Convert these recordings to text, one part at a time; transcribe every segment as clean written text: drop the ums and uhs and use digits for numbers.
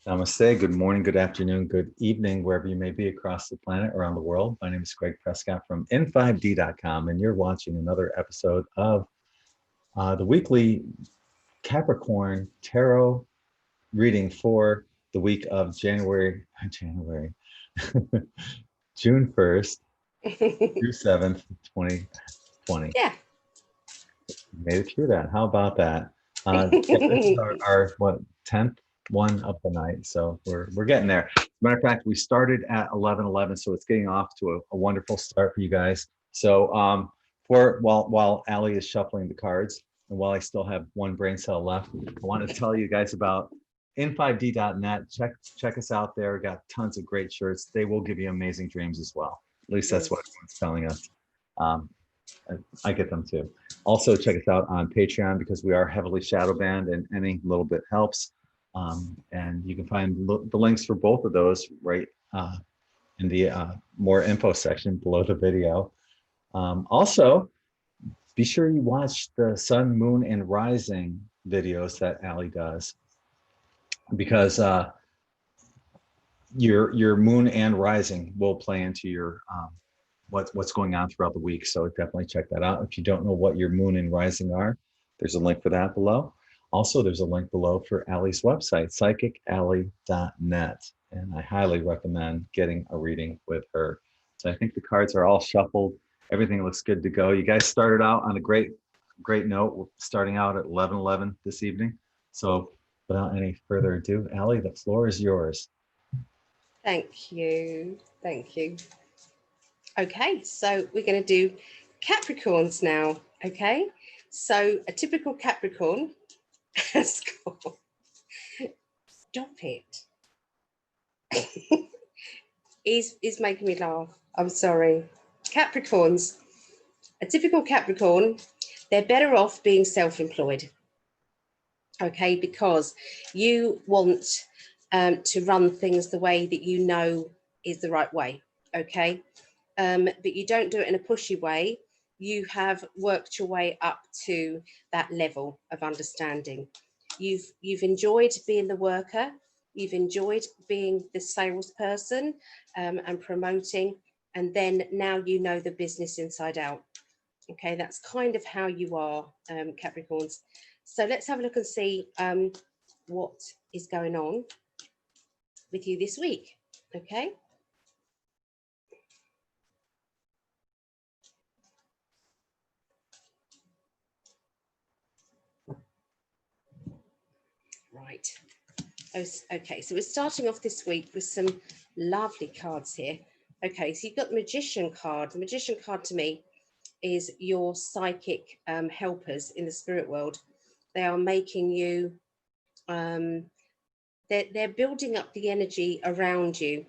Namaste. Good morning, good afternoon, good evening, wherever you may be across the planet, around the world. My name is Greg Prescott from N5D.com, and you're watching another episode of the weekly Capricorn Tarot reading for the week of June 1st through 7th, 2020. Yeah. Made it through that. How about that? This is our what, 10th one of the night, so we're getting there. As a matter of fact, we started at 11:11, so it's getting off to a wonderful start for you guys. So while Allie is shuffling the cards, and while I still have one brain cell left, I want to tell you guys about n5d.net. Check us out there. We got tons of great shirts. They will give you amazing dreams as well. At least that's what everyone's telling us. I get them too. Also, check us out on Patreon because we are heavily shadow banned, and any little bit helps. And you can find the links for both of those right in the more info section below the video. Also, be sure you watch the sun, moon, and rising videos that Allie does, because your moon and rising will play into your what's going on throughout the week. So definitely check that out. If you don't know what your moon and rising are, there's a link for that below. Also, there's a link below for Allie's website, psychically.net, and I highly recommend getting a reading with her. So I think the cards are all shuffled. Everything looks good to go. You guys started out on a great note. We're starting out at 11:11 this evening. So without any further ado, Allie, the floor is yours. Thank you. Thank you. Okay, so we're going to do Capricorns now. Okay, so a typical Capricorn. Stop it. He's making me laugh. I'm sorry. Capricorns, a typical Capricorn, they're better off being self-employed. Okay, because you want to run things the way that you know is the right way. Okay, but you don't do it in a pushy way. You have worked your way up to that level of understanding. You've enjoyed being the worker. You've enjoyed being the salesperson and promoting, and then now you know the business inside out. Okay, that's kind of how you are, Capricorns. So let's have a look and see what is going on with you this week. Okay. Right. Okay, so we're starting off this week with some lovely cards here. Okay, so you've got the Magician card. The Magician card to me is your psychic helpers in the spirit world. They are making you, they're building up the energy around you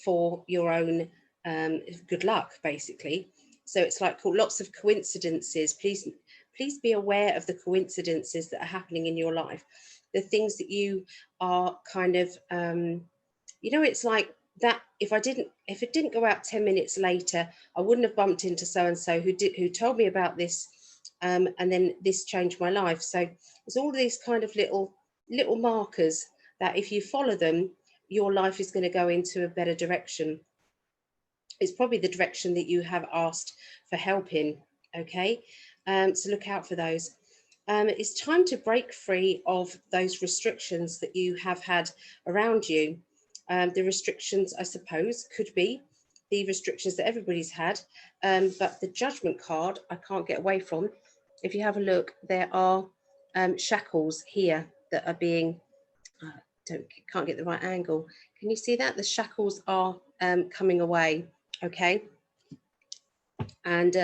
for your own good luck, basically. So it's like lots of coincidences. Please be aware of the coincidences that are happening in your life. The things that you are kind of, it's like that. If it didn't go out 10 minutes later, I wouldn't have bumped into so-and-so who told me about this, and then this changed my life. So it's all these kind of little markers that if you follow them, your life is going to go into a better direction. It's probably the direction that you have asked for help in. Okay, so look out for those. It's time to break free of those restrictions that you have had around you. The restrictions, I suppose, could be the restrictions that everybody's had, but the Judgment card I can't get away from. If you have a look, there are shackles here that are being, can't get the right angle. Can you see that? The shackles are coming away, okay? And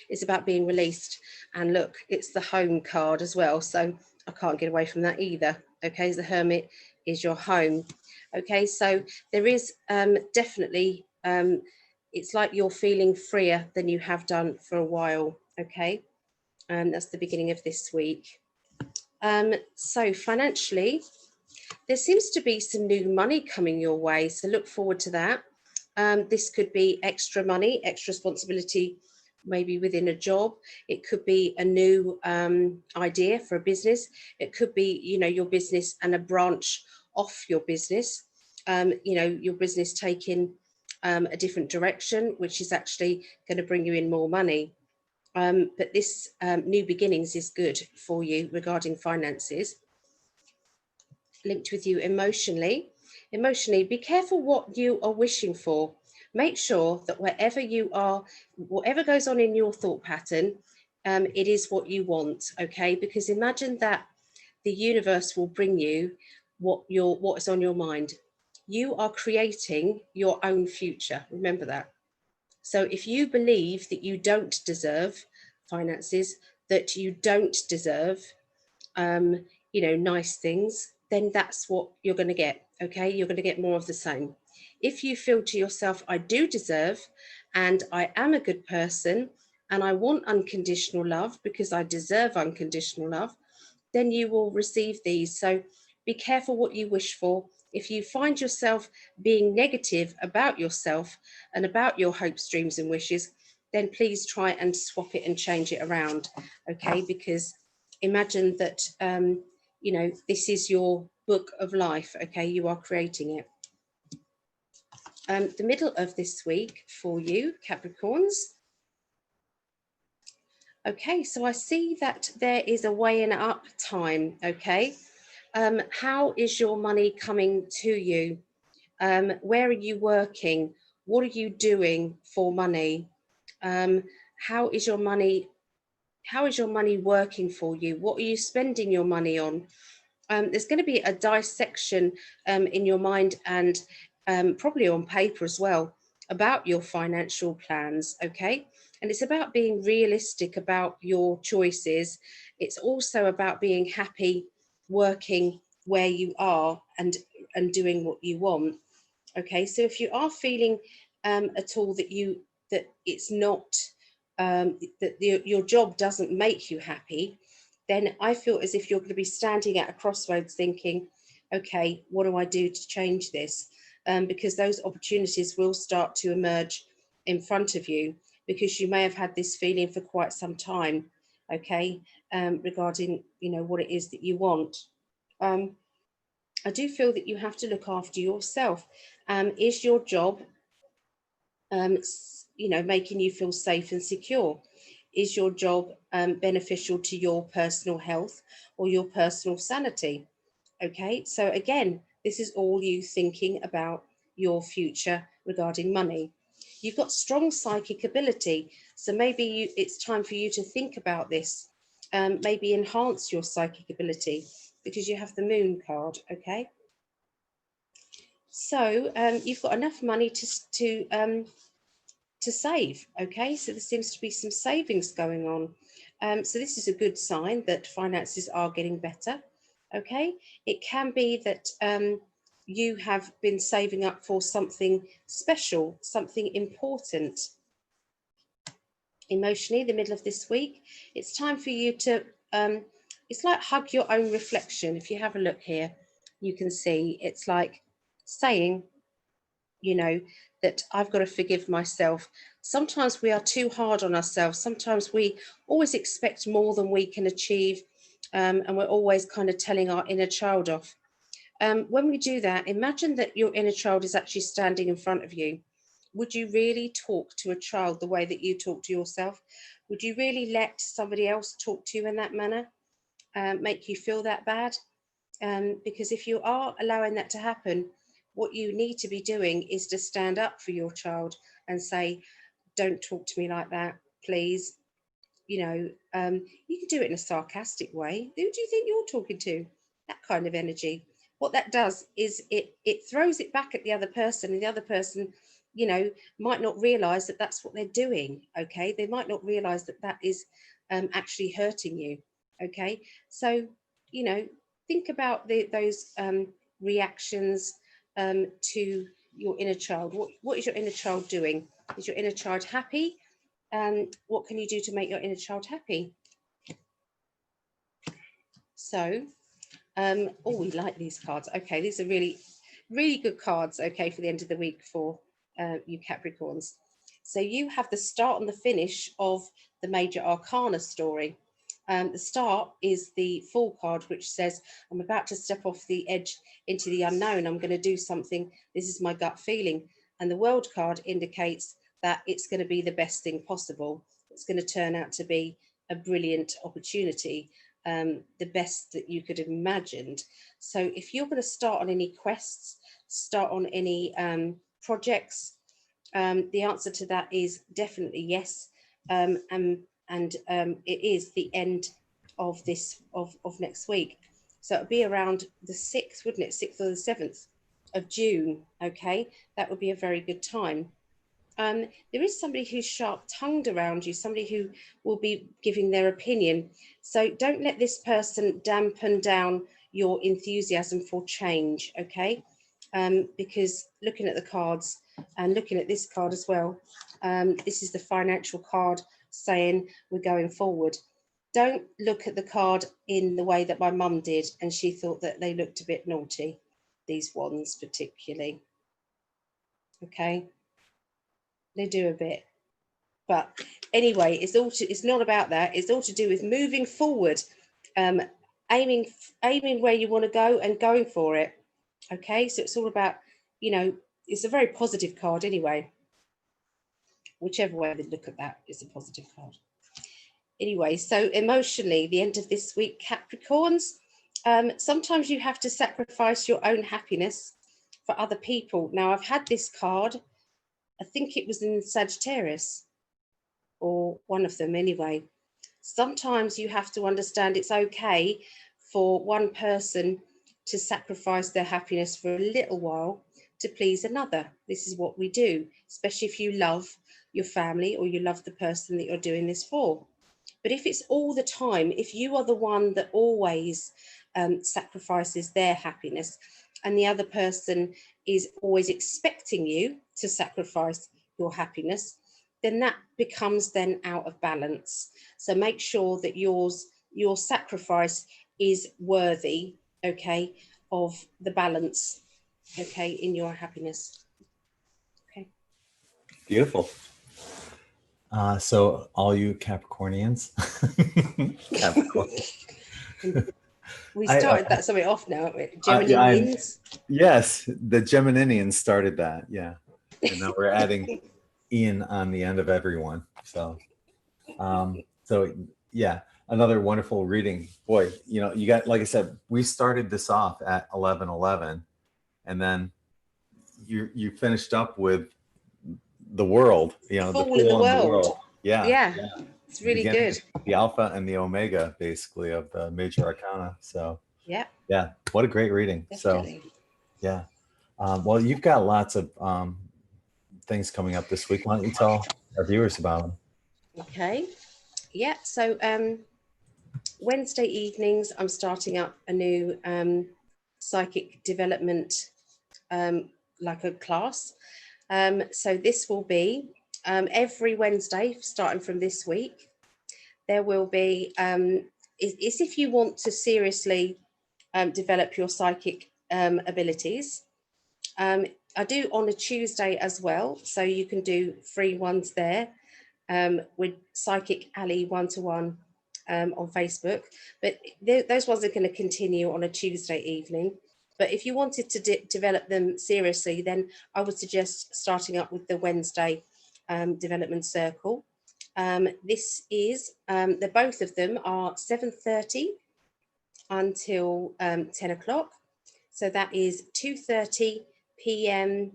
it's about being released. And look, it's the Home card as well, so I can't get away from that either. Okay, the Hermit is your home. Okay, so there is definitely, it's like you're feeling freer than you have done for a while. Okay, and that's the beginning of this week. So financially, there seems to be some new money coming your way, so look forward to that. This could be extra money, extra responsibility, maybe within a job. It could be a new idea for a business. It could be, your business and a branch off your business, you know, your business taking a different direction, which is actually going to bring you in more money. But this new beginnings is good for you regarding finances. Linked with you emotionally. Emotionally, be careful what you are wishing for. Make sure that wherever you are, whatever goes on in your thought pattern, it is what you want, okay? Because imagine that the universe will bring you what is on your mind. You are creating your own future. Remember that. So if you believe that you don't deserve finances, that you don't deserve you know, nice things, then that's what you're going to get. Okay, you're going to get more of the same. If you feel to yourself, I do deserve, and I am a good person, and I want unconditional love because I deserve unconditional love, then you will receive these. So be careful what you wish for. If you find yourself being negative about yourself and about your hopes, dreams, and wishes, then please try and swap it and change it around. Okay, because imagine that you know, this is your book of life. Okay, you are creating it. The middle of this week for you, Capricorns. Okay, so I see that there is a weighing up time. Okay, how is your money coming to you? Where are you working? What are you doing for money? How is your money? How is your money working for you? What are you spending your money on? There's going to be a dissection in your mind and probably on paper as well about your financial plans, okay? And it's about being realistic about your choices. It's also about being happy working where you are and doing what you want, okay? So if you are feeling at all that it's not that your job doesn't make you happy, then I feel as if you're going to be standing at a crossroads thinking, okay, what do I do to change this? Because those opportunities will start to emerge in front of you, because you may have had this feeling for quite some time, okay, regarding, you know, what it is that you want. I do feel that you have to look after yourself. Is your job you know, making you feel safe and secure? Is your job beneficial to your personal health or your personal sanity? Okay, so again, this is all you thinking about your future regarding money. You've got strong psychic ability, so maybe it's time for you to think about this. Maybe enhance your psychic ability because you have the moon card, okay? So you've got enough money to save, okay? So there seems to be some savings going on. So this is a good sign that finances are getting better, okay? It can be that you have been saving up for something special, something important. Emotionally, the middle of this week, it's time for you to, it's like hug your own reflection. If you have a look here, you can see it's like saying, you know, that I've got to forgive myself. Sometimes we are too hard on ourselves. Sometimes we always expect more than we can achieve, and we're always kind of telling our inner child off. When we do that, imagine that your inner child is actually standing in front of you. Would you really talk to a child the way that you talk to yourself? Would you really let somebody else talk to you in that manner, make you feel that bad? Because if you are allowing that to happen, what you need to be doing is to stand up for your child and say, don't talk to me like that, please. You know, you can do it in a sarcastic way. Who do you think you're talking to? That kind of energy. What that does is it throws it back at the other person, and the other person, you know, might not realize that that's what they're doing. Okay, they might not realize that that is actually hurting you. Okay, so you know, think about those reactions to your inner child. What is your inner child doing? Is your inner child happy? What can you do to make your inner child happy? So, oh, we like these cards. Okay, these are really, really good cards, okay, for the end of the week for you Capricorns. So you have the start and the finish of the major arcana story. The Star is the Fool card, which says, I'm about to step off the edge into the unknown. I'm going to do something. This is my gut feeling. And the World card indicates that it's going to be the best thing possible. It's going to turn out to be a brilliant opportunity, the best that you could have imagined. So if you're going to start on any quests, start on any projects, the answer to that is definitely yes. It is the end of this of next week. So it'll be around the 6th, wouldn't it? 6th or the 7th of June. Okay, that would be a very good time. There is somebody who's sharp-tongued around you, somebody who will be giving their opinion. So don't let this person dampen down your enthusiasm for change, okay? Because looking at the cards and looking at this card as well, this is the financial card saying we're going forward. Don't look at the card in the way that my mum did, and she thought that they looked a bit naughty, these wands particularly, okay? They do a bit. But anyway, it's not about that. It's all to do with moving forward, aiming where you want to go and going for it. Okay, so it's all about, it's a very positive card anyway. Whichever way they look at that, it's a positive card. Anyway, so emotionally, the end of this week, Capricorns, sometimes you have to sacrifice your own happiness for other people. Now, I've had this card, I think it was in Sagittarius, or one of them anyway. Sometimes you have to understand it's okay for one person to sacrifice their happiness for a little while to please another. This is what we do, especially if you love your family or you love the person that you're doing this for. But if it's all the time, if you are the one that always sacrifices their happiness and the other person is always expecting you to sacrifice your happiness, then that becomes then out of balance. So make sure that your sacrifice is worthy, okay, of the balance, okay, in your happiness. Okay. Beautiful. So all you Capricornians, Capricorn. We started that something off now, Geminians. Yes, the Geminians started that. Yeah, and now we're adding Ian on the end of everyone. So yeah, another wonderful reading. Boy, you got, like I said, we started this off at 11:11, and then you finished up with the world. The Fool in the world. Yeah, it's really good. The alpha and the omega, basically, of the major arcana. So yeah, what a great reading. Definitely. So yeah, well, you've got lots of things coming up this week. Why don't you tell our viewers about them? Okay. Yeah. So Wednesday evenings, I'm starting up a new psychic development, like a class. So this will be every Wednesday, starting from this week. There will be, it's if you want to seriously develop your psychic abilities. I do on a Tuesday as well, so you can do free ones there with Psychic Ali 1-to-1 on Facebook. But those ones are going to continue on a Tuesday evening. But if you wanted to develop them seriously, then I would suggest starting up with the Wednesday development circle. This is, both of them are 7:30 until 10 o'clock. So that is 2:30 p.m.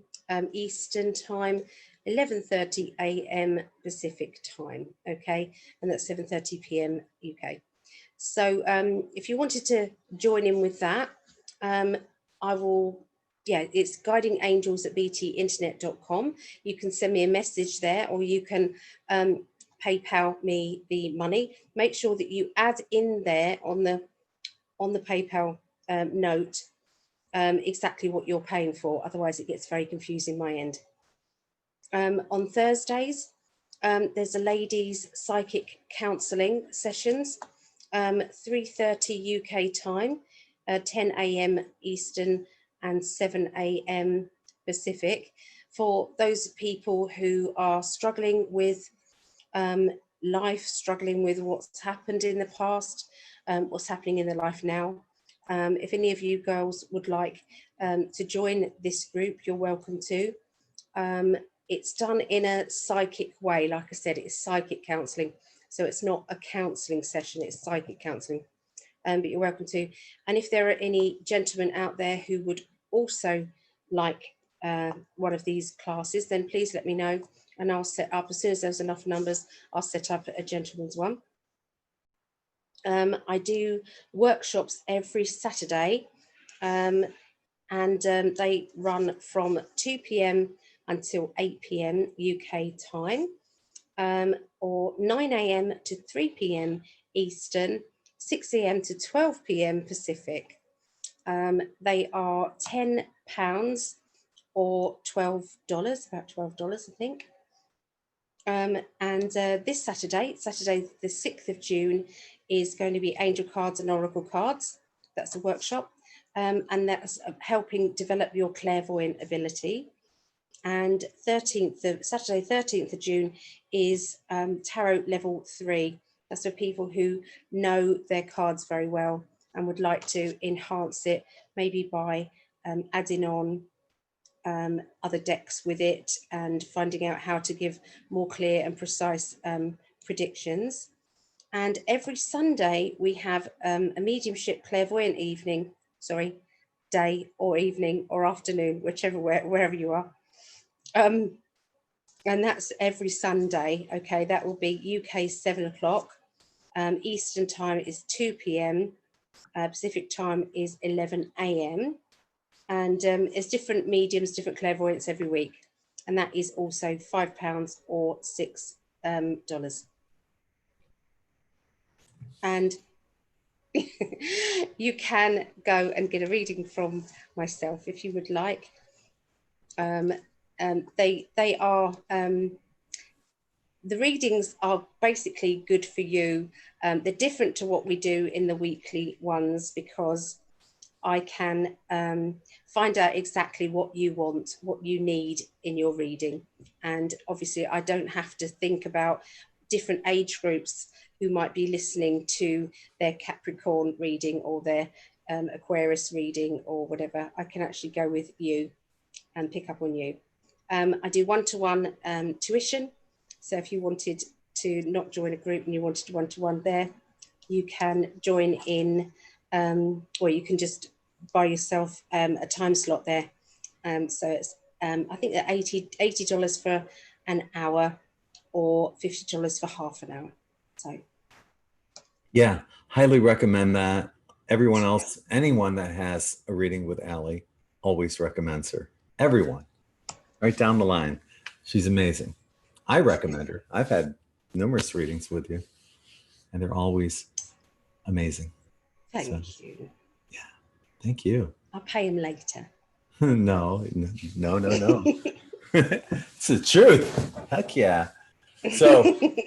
Eastern time, 11:30 a.m. Pacific time, okay? And that's 7:30 p.m. UK. So if you wanted to join in with that, I will, it's guidingangels@btinternet.com. You can send me a message there, or you can PayPal me the money. Make sure that you add in there on the PayPal note exactly what you're paying for. Otherwise, it gets very confusing my end. On Thursdays, there's a ladies' psychic counselling sessions, 3:30 UK time, 10 a.m. Eastern and 7 a.m. Pacific, for those people who are struggling with life, struggling with what's happened in the past, what's happening in their life now. If any of you girls would like to join this group, you're welcome to. It's done in a psychic way. Like I said, it's psychic counselling. So it's not a counselling session, it's psychic counselling. But you're welcome to. And if there are any gentlemen out there who would also like one of these classes, then please let me know, and I'll set up, as soon as there's enough numbers, I'll set up a gentleman's one. I do workshops every Saturday, and they run from 2 p.m. until 8 p.m. UK time, or 9 a.m. to 3 p.m. Eastern, 6 a.m. to 12 p.m. Pacific. They are £10 or $12, about $12, I think. And this Saturday the 6th of June, is going to be Angel Cards and Oracle Cards. That's a workshop, and that's helping develop your clairvoyant ability. And Saturday 13th of June is Tarot Level 3. That's for people who know their cards very well and would like to enhance it, maybe by adding on other decks with it and finding out how to give more clear and precise predictions. And every Sunday we have a mediumship clairvoyant day or evening or afternoon, wherever you are. And that's every Sunday. Okay, that will be UK 7 o'clock. Eastern time is 2 p.m. Pacific time is 11 a.m. And it's different mediums, different clairvoyants every week. And that is also £5 or $6. And you can go and get a reading from myself if you would like. They are, the readings are basically good for you. They're different to what we do in the weekly ones, because I can find out exactly what you want, what you need in your reading. And obviously I don't have to think about different age groups who might be listening to their Capricorn reading or their Aquarius reading or whatever. I can actually go with you and pick up on you. I do one-to-one tuition. So if you wanted to not join a group and you wanted one-to-one there, you can join in, or you can just buy yourself a time slot there. So it's, I think they're $80 for an hour or $50 for half an hour. So Yeah, highly recommend that. Everyone else, anyone that has a reading with Allie, always recommends her. Everyone, right down the line. She's amazing. I recommend her. I've had numerous readings with you, and they're always amazing. thank you. Yeah, thank you. I'll pay him later. No. It's the truth. Heck yeah. So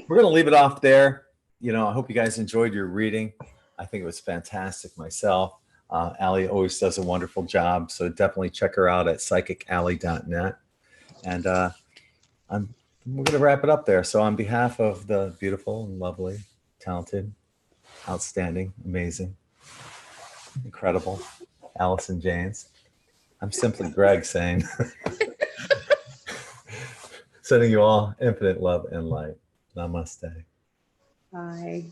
we're going to leave it off there. You know, I hope you guys enjoyed your reading. I think it was fantastic myself. Allie always does a wonderful job. So definitely check her out at psychically.net. And we're going to wrap it up there. So on behalf of the beautiful and lovely, talented, outstanding, amazing, incredible Alison Janes, I'm simply Greg saying, sending you all infinite love and light. Namaste. Bye.